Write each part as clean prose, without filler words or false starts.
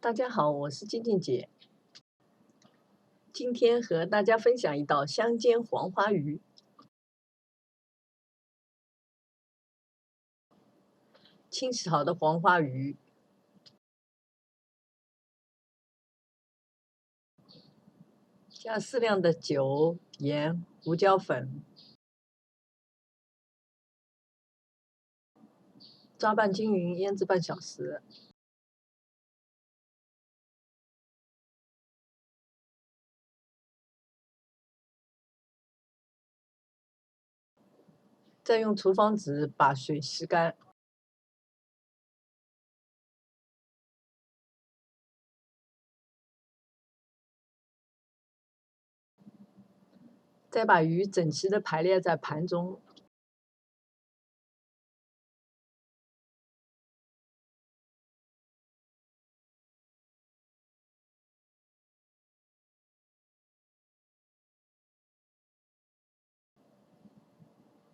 大家好，我是静静姐。今天和大家分享一道香煎黄花鱼。清洗好的黄花鱼，加适量的酒、盐、胡椒粉，抓拌均匀，腌制半小时。再用厨房纸把水吸干，再把鱼整齐地排列在盘中，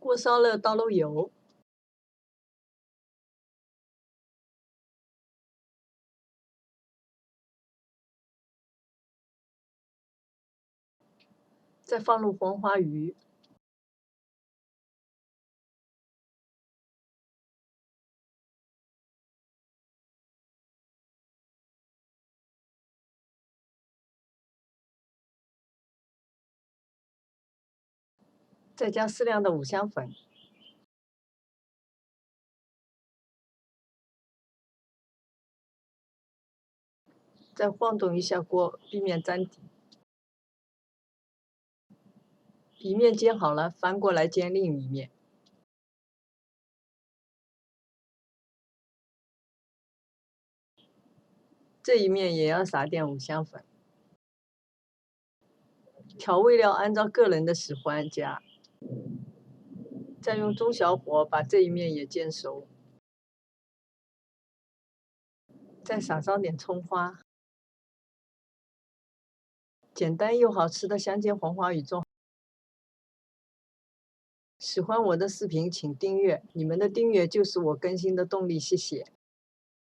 锅烧热，倒入油，再放入黄花鱼，再加适量的五香粉，再晃动一下锅，避免粘底。一面煎好了，翻过来煎另一面。这一面也要撒点五香粉。调味料按照个人的喜欢加，再用中小火把这一面也煎熟，再撒上点葱花。简单又好吃的香煎黄花鱼做好。喜欢我的视频请订阅，你们的订阅就是我更新的动力，谢谢。